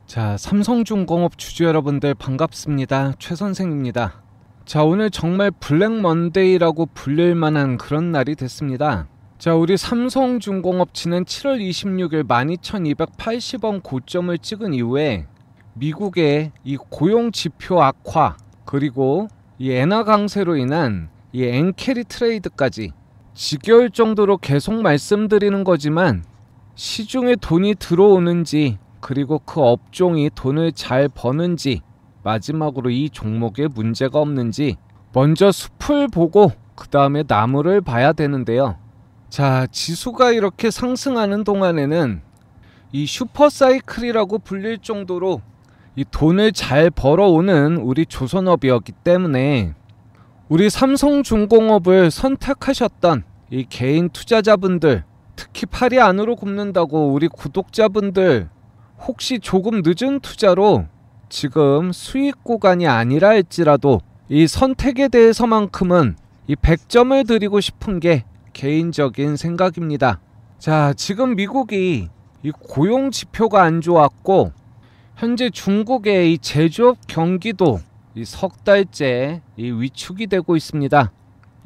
자, 삼성중공업 주주 여러분들 반갑습니다. 최 선생입니다. 자, 오늘 정말 블랙 먼데이라고 불릴 만한 그런 날이 됐습니다. 자, 우리 삼성중공업 지난 7월 26일 12,280원 고점을 찍은 이후에 미국의 이 고용지표 악화, 그리고 이 엔화 강세로 인한 이 엔캐리 트레이드까지 지겨울 정도로 계속 말씀드리는 거지만 시중에 돈이 들어오는지, 그리고 그 업종이 돈을 잘 버는지, 마지막으로 이 종목에 문제가 없는지 먼저 숲을 보고 그 다음에 나무를 봐야 되는데요. 자, 지수가 이렇게 상승하는 동안에는 이 슈퍼사이클이라고 불릴 정도로 이 돈을 잘 벌어오는 우리 조선업이었기 때문에 우리 삼성중공업을 선택하셨던 이 개인 투자자분들, 특히 팔이 안으로 굽는다고 우리 구독자분들, 혹시 조금 늦은 투자로 지금 수익 구간이 아니라 할지라도 이 선택에 대해서만큼은 이 100점을 드리고 싶은 게 개인적인 생각입니다. 자, 지금 미국이 이 고용 지표가 안 좋았고, 현재 중국의 이 제조업 경기도 이 석 달째 이 위축이 되고 있습니다.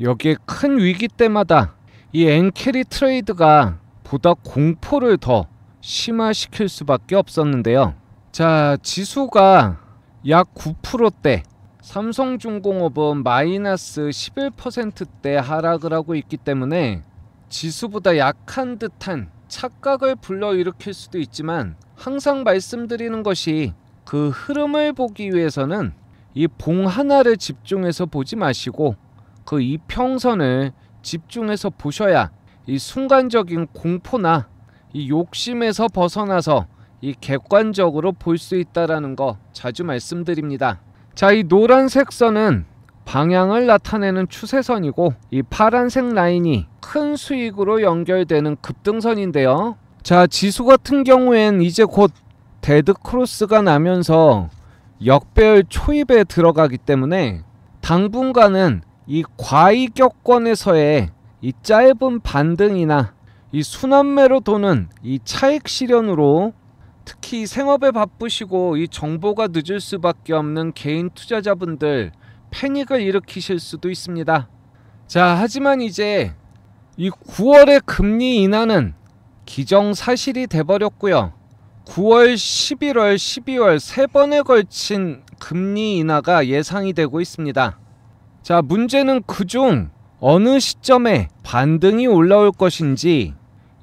여기에 큰 위기 때마다 이 엔캐리 트레이드가 보다 공포를 더 심화시킬 수밖에 없었는데요. 자, 지수가 약 9%대, 삼성중공업은 마이너스 11%대 하락을 하고 있기 때문에 지수보다 약한 듯한 착각을 불러일으킬 수도 있지만, 항상 말씀드리는 것이 그 흐름을 보기 위해서는 이 봉 하나를 집중해서 보지 마시고 그 이평선을 집중해서 보셔야 이 순간적인 공포나 이 욕심에서 벗어나서 이 객관적으로 볼 수 있다라는 거 자주 말씀드립니다. 자, 이 노란색 선은 방향을 나타내는 추세선이고, 이 파란색 라인이 큰 수익으로 연결되는 급등선인데요. 자, 지수 같은 경우엔 이제 곧 데드 크로스가 나면서 역배열 초입에 들어가기 때문에 당분간은 이 과이격권에서의 이 짧은 반등이나 이 순환매로 도는 이 차익 실현으로, 특히 생업에 바쁘시고 이 정보가 늦을 수밖에 없는 개인 투자자분들 패닉을 일으키실 수도 있습니다. 자, 하지만 이제 이 9월의 금리 인하는 기정사실이 돼버렸고요. 9월, 11월, 12월 세 번에 걸친 금리 인하가 예상이 되고 있습니다. 자, 문제는 그중 어느 시점에 반등이 올라올 것인지,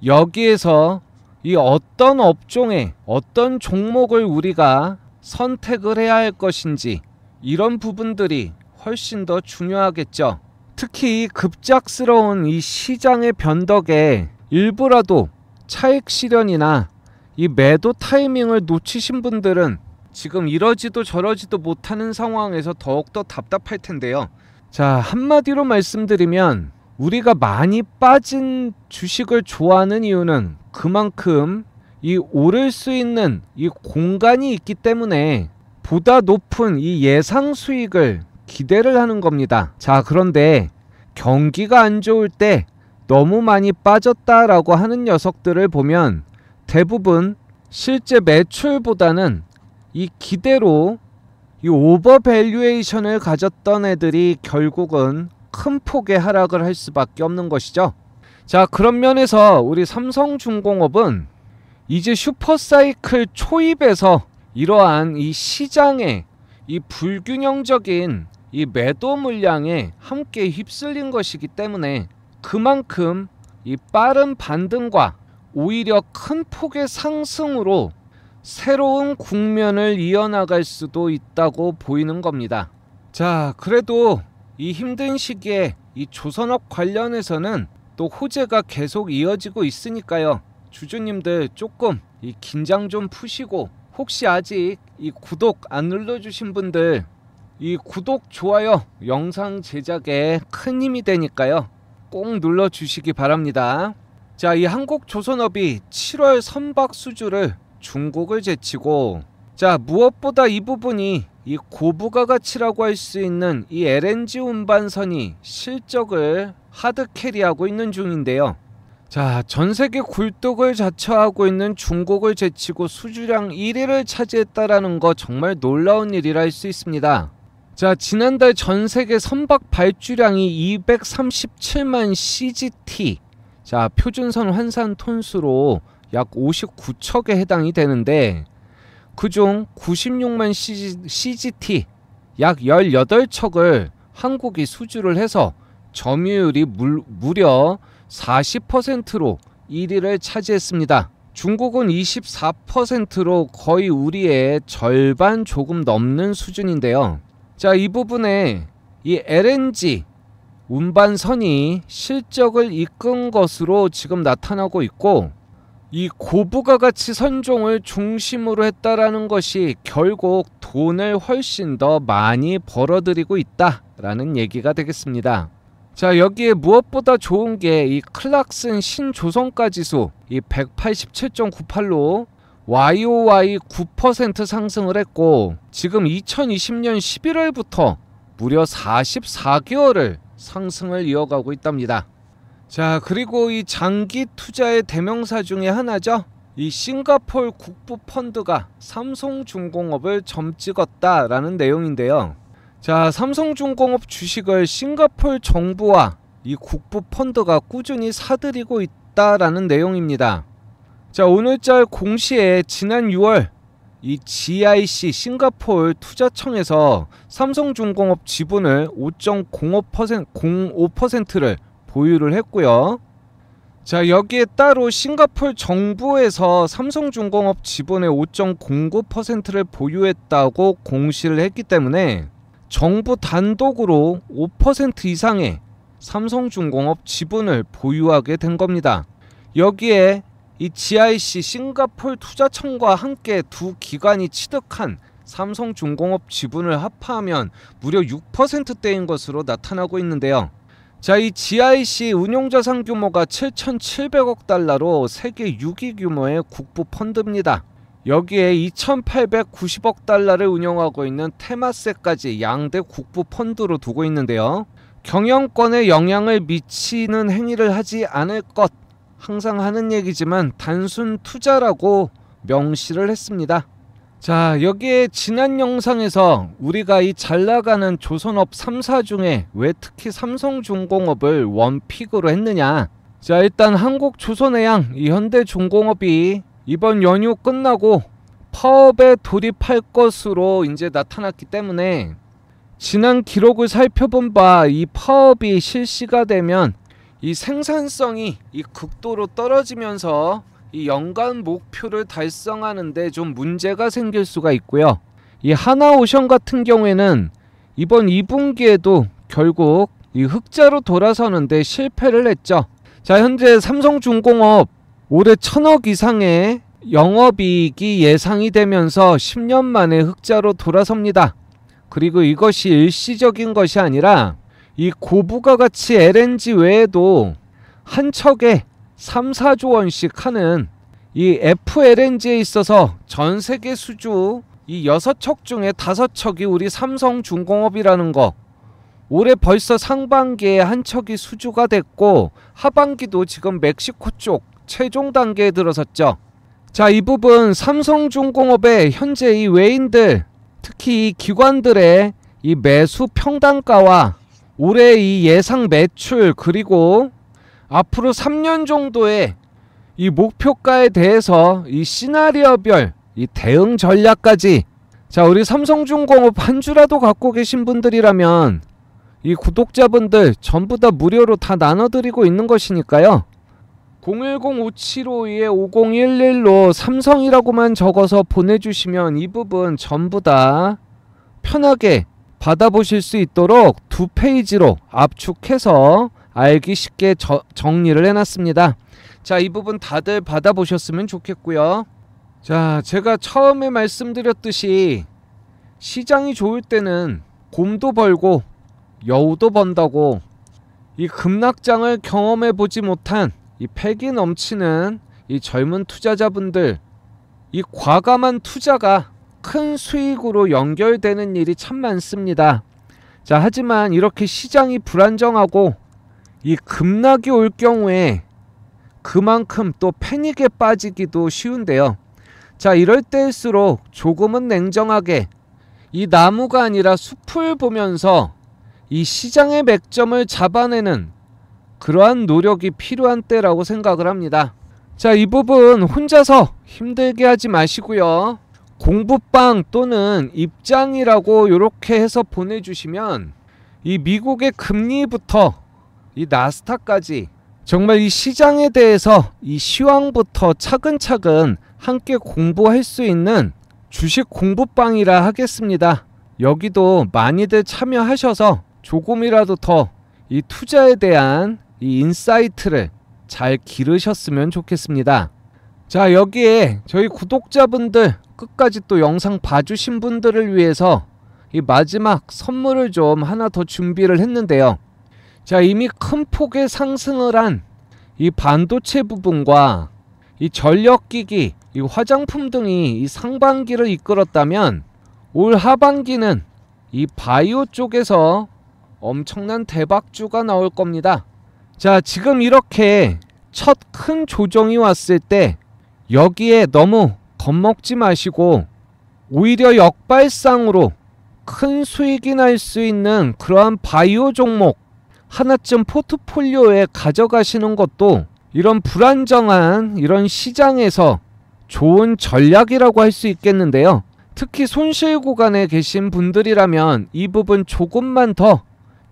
여기에서 이 어떤 업종에 어떤 종목을 우리가 선택을 해야 할 것인지, 이런 부분들이 훨씬 더 중요하겠죠. 특히 급작스러운 이 시장의 변덕에 일부라도 차익 실현이나 이 매도 타이밍을 놓치신 분들은 지금 이러지도 저러지도 못하는 상황에서 더욱더 답답할 텐데요. 자, 한마디로 말씀드리면 우리가 많이 빠진 주식을 좋아하는 이유는 그만큼 이 오를 수 있는 이 공간이 있기 때문에 보다 높은 이 예상 수익을 기대를 하는 겁니다. 자, 그런데 경기가 안 좋을 때 너무 많이 빠졌다라고 하는 녀석들을 보면 대부분 실제 매출보다는 이 기대로 이 오버밸류에이션을 가졌던 애들이 결국은 큰 폭의 하락을 할 수밖에 없는 것이죠. 자, 그런 면에서 우리 삼성중공업은 이제 슈퍼사이클 초입에서 이러한 이 시장의 이 불균형적인 이 매도 물량에 함께 휩쓸린 것이기 때문에 그만큼 이 빠른 반등과 오히려 큰 폭의 상승으로 새로운 국면을 이어나갈 수도 있다고 보이는 겁니다. 자, 그래도 이 힘든 시기에 이 조선업 관련해서는 또 호재가 계속 이어지고 있으니까요. 주주님들 조금 이 긴장 좀 푸시고, 혹시 아직 이 구독 안 눌러주신 분들 이 구독, 좋아요, 영상 제작에 큰 힘이 되니까요. 꼭 눌러주시기 바랍니다. 자, 이 한국조선업이 7월 선박 수주를 중국을 제치고, 자, 무엇보다 이 부분이 이 고부가가치라고 할 수 있는 이 LNG 운반선이 실적을 하드 캐리하고 있는 중인데요. 자, 전세계 굴뚝을 자처하고 있는 중국을 제치고 수주량 1위를 차지했다라는 거 정말 놀라운 일이라 할 수 있습니다. 자, 지난달 전세계 선박 발주량이 237만 CGT, 자, 표준선 환산 톤수로 약 59척에 해당이 되는데, 그중 96만 CGT, 약 18척을 한국이 수주를 해서 점유율이 무려 40%로 1위를 차지했습니다. 중국은 24%로 거의 우리의 절반 조금 넘는 수준인데요. 자, 이 부분에 이 LNG 운반선이 실적을 이끈 것으로 지금 나타나고 있고, 이 고부가가치 선종을 중심으로 했다라는 것이 결국 돈을 훨씬 더 많이 벌어들이고 있다라는 얘기가 되겠습니다. 자, 여기에 무엇보다 좋은 게 이 클락슨 신조선가 지수 이 187.98로 YOY 9% 상승을 했고, 지금 2020년 11월부터 무려 44개월을 상승을 이어가고 있답니다. 자, 그리고 이 장기 투자의 대명사 중에 하나죠. 이 싱가포르 국부 펀드가 삼성중공업을 점찍었다라는 내용인데요. 자, 삼성중공업 주식을 싱가포르 정부와 이 국부 펀드가 꾸준히 사들이고 있다라는 내용입니다. 자, 오늘자 공시에 지난 6월 이 GIC 싱가포르 투자청에서 삼성중공업 지분을 5.05%를 보유를 했고요. 자, 여기에 따로 싱가포르 정부에서 삼성중공업 지분의 5.09%를 보유했다고 공시를 했기 때문에 정부 단독으로 5% 이상의 삼성중공업 지분을 보유하게 된 겁니다. 여기에 이 GIC 싱가포르 투자청과 함께 두 기관이 취득한 삼성중공업 지분을 합하면 무려 6%대인 것으로 나타나고 있는데요. 자, 이 GIC 운용자산 규모가 7,700억 달러로 세계 6위 규모의 국부 펀드입니다. 여기에 2,890억 달러를 운영하고 있는 테마세까지 양대 국부 펀드로 두고 있는데요. 경영권에 영향을 미치는 행위를 하지 않을 것, 항상 하는 얘기지만 단순 투자라고 명시를 했습니다. 자, 여기에 지난 영상에서 우리가 이 잘나가는 조선업 3사 중에 왜 특히 삼성중공업을 원픽으로 했느냐. 자, 일단 한국조선해양, 이 현대중공업이 이번 연휴 끝나고 파업에 돌입할 것으로 이제 나타났기 때문에 지난 기록을 살펴본 바 이 파업이 실시가 되면 이 생산성이 이 극도로 떨어지면서 이 연간 목표를 달성하는데 좀 문제가 생길 수가 있고요. 이 하나오션 같은 경우에는 이번 2분기에도 결국 이 흑자로 돌아서는데 실패를 했죠. 자, 현재 삼성중공업 올해 1,000억 이상의 영업이익이 예상이 되면서 10년 만에 흑자로 돌아섭니다. 그리고 이것이 일시적인 것이 아니라 이 고부가가치 LNG 외에도 한 척에 3, 4조 원씩 하는 이 FLNG에 있어서 전 세계 수주 이 6척 중에 5척이 우리 삼성중공업이라는 거, 올해 벌써 상반기에 한 척이 수주가 됐고 하반기도 지금 멕시코 쪽 최종 단계에 들어섰죠. 자, 이 부분 삼성중공업의 현재 이 외인들, 특히 이 기관들의 이 매수 평단가와 올해 이 예상 매출, 그리고 앞으로 3년 정도의 이 목표가에 대해서 이 시나리오별 이 대응 전략까지, 자, 우리 삼성중공업 한 주라도 갖고 계신 분들이라면 이 구독자분들 전부 다 무료로 다 나눠드리고 있는 것이니까요. 010-5752-5011로 삼성이라고만 적어서 보내주시면 이 부분 전부 다 편하게 받아보실 수 있도록 2페이지로 압축해서 알기 쉽게 정리를 해놨습니다. 자, 이 부분 다들 받아보셨으면 좋겠고요. 자, 제가 처음에 말씀드렸듯이 시장이 좋을 때는 곰도 벌고 여우도 번다고, 이 급락장을 경험해보지 못한 이 패기 넘치는 이 젊은 투자자분들, 이 과감한 투자가 큰 수익으로 연결되는 일이 참 많습니다. 자, 하지만 이렇게 시장이 불안정하고 이 급락이 올 경우에 그만큼 또 패닉에 빠지기도 쉬운데요. 자, 이럴 때일수록 조금은 냉정하게 이 나무가 아니라 숲을 보면서 이 시장의 맥점을 잡아내는 그러한 노력이 필요한 때라고 생각을 합니다. 자, 이 부분 혼자서 힘들게 하지 마시고요. 공부방 또는 입장이라고 이렇게 해서 보내주시면 이 미국의 금리부터 이 나스닥까지 정말 이 시장에 대해서 이 시황부터 차근차근 함께 공부할 수 있는 주식 공부방이라 하겠습니다. 여기도 많이들 참여하셔서 조금이라도 더 이 투자에 대한 이 인사이트를 잘 기르셨으면 좋겠습니다. 자, 여기에 저희 구독자분들 끝까지 또 영상 봐주신 분들을 위해서 이 마지막 선물을 좀 하나 더 준비를 했는데요. 자, 이미 큰 폭의 상승을 한 이 반도체 부분과 이 전력기기, 이 화장품 등이 이 상반기를 이끌었다면 올 하반기는 이 바이오 쪽에서 엄청난 대박주가 나올 겁니다. 자, 지금 이렇게 첫 큰 조정이 왔을 때 여기에 너무 겁먹지 마시고 오히려 역발상으로 큰 수익이 날 수 있는 그러한 바이오 종목 하나쯤 포트폴리오에 가져가시는 것도 이런 불안정한 이런 시장에서 좋은 전략이라고 할 수 있겠는데요. 특히 손실 구간에 계신 분들이라면 이 부분 조금만 더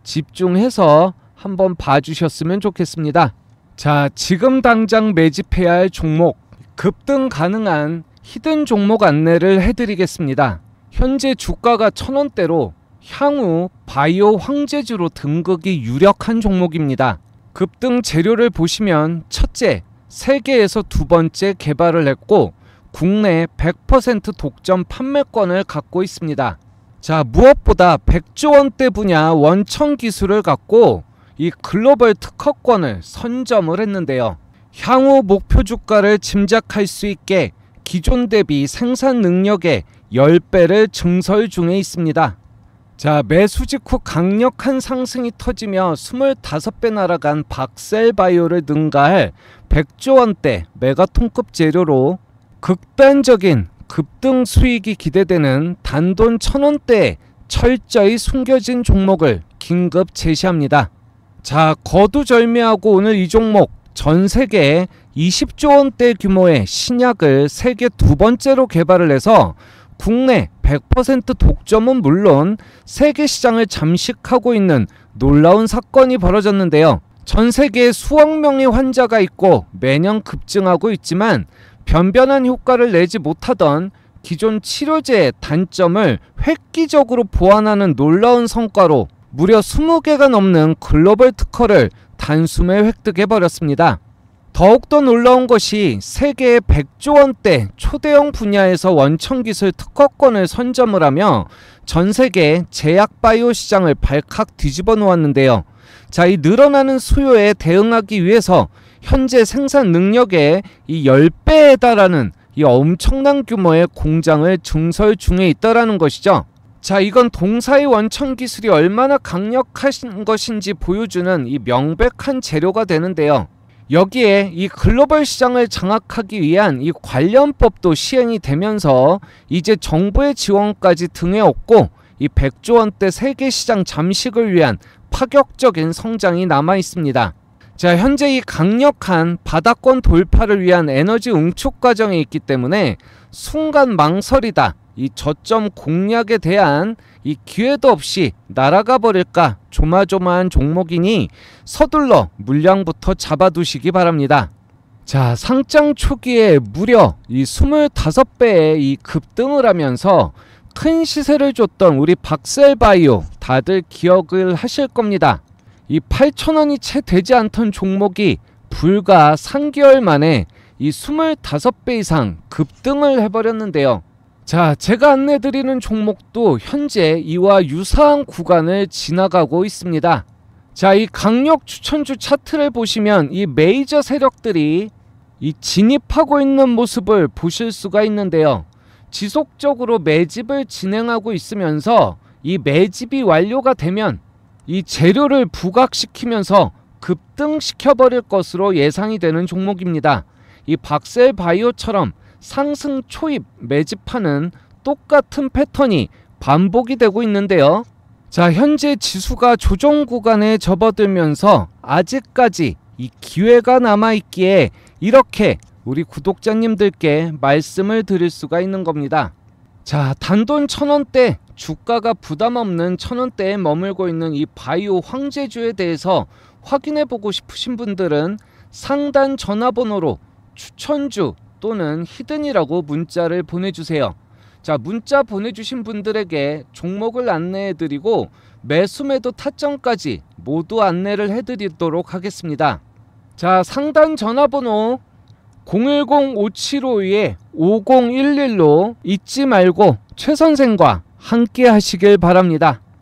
집중해서 한번 봐주셨으면 좋겠습니다. 자, 지금 당장 매집해야 할 종목, 급등 가능한 히든 종목 안내를 해드리겠습니다. 현재 주가가 1000원대로 향후 바이오 황제주로 등극이 유력한 종목입니다. 급등 재료를 보시면 첫째, 세계에서 두 번째 개발을 했고 국내 100% 독점 판매권을 갖고 있습니다. 자, 무엇보다 100조 원대 분야 원천 기술을 갖고 이 글로벌 특허권을 선점을 했는데요. 향후 목표 주가를 짐작할 수 있게 기존 대비 생산 능력의 10배를 증설 중에 있습니다. 자, 매수 직후 강력한 상승이 터지며 25배 날아간 박셀바이오를 능가할 100조 원대 메가톤급 재료로 극단적인 급등 수익이 기대되는 단돈 1000원대에 철저히 숨겨진 종목을 긴급 제시합니다. 자, 거두절미하고 오늘 이 종목 전 세계에 20조 원대 규모의 신약을 세계 두 번째로 개발을 해서 국내 100% 독점은 물론 세계 시장을 잠식하고 있는 놀라운 사건이 벌어졌는데요. 전 세계에 수억 명의 환자가 있고 매년 급증하고 있지만 변변한 효과를 내지 못하던 기존 치료제의 단점을 획기적으로 보완하는 놀라운 성과로 무려 20개가 넘는 글로벌 특허를 단숨에 획득해버렸습니다. 더욱더 놀라운 것이 세계의 100조 원대 초대형 분야에서 원천기술 특허권을 선점을 하며 전세계 제약 바이오 시장을 발칵 뒤집어 놓았는데요. 자, 이 늘어나는 수요에 대응하기 위해서 현재 생산 능력의 이 10배에 달하는 이 엄청난 규모의 공장을 증설 중에 있다라는 것이죠. 자, 이건 동사의 원천 기술이 얼마나 강력한 것인지 보여주는 이 명백한 재료가 되는데요. 여기에 이 글로벌 시장을 장악하기 위한 이 관련법도 시행이 되면서 이제 정부의 지원까지 등에 업고 이 100조 원대 세계 시장 잠식을 위한 파격적인 성장이 남아 있습니다. 자, 현재 이 강력한 바닥권 돌파를 위한 에너지 응축 과정에 있기 때문에 순간 망설이다 이 저점 공략에 대한 이 기회도 없이 날아가 버릴까 조마조마한 종목이니 서둘러 물량부터 잡아두시기 바랍니다. 자, 상장 초기에 무려 이 25배의 이 급등을 하면서 큰 시세를 줬던 우리 박셀바이오 다들 기억을 하실 겁니다. 이 8,000원이 채 되지 않던 종목이 불과 3개월 만에 이 25배 이상 급등을 해버렸는데요. 자, 제가 안내드리는 종목도 현재 이와 유사한 구간을 지나가고 있습니다. 자, 이 강력 추천주 차트를 보시면 이 메이저 세력들이 이 진입하고 있는 모습을 보실 수가 있는데요. 지속적으로 매집을 진행하고 있으면서 이 매집이 완료가 되면 이 재료를 부각시키면서 급등시켜버릴 것으로 예상이 되는 종목입니다. 이 박셀바이오처럼 상승 초입 매집하는 똑같은 패턴이 반복이 되고 있는데요. 자, 현재 지수가 조정 구간에 접어들면서 아직까지 이 기회가 남아있기에 이렇게 우리 구독자님들께 말씀을 드릴 수가 있는 겁니다. 자, 단돈 1,000원대, 주가가 부담없는 1,000원대에 머물고 있는 이 바이오 황제주에 대해서 확인해보고 싶으신 분들은 상단 전화번호로 추천주 또는 히든이라고 문자를 보내주세요. 자, 문자 보내주신 분들에게 종목을 안내해드리고 매수매도 타점까지 모두 안내를 해드리도록 하겠습니다. 자, 상단 전화번호 010-5752-5011로 잊지 말고 최 선생과 함께 하시길 바랍니다.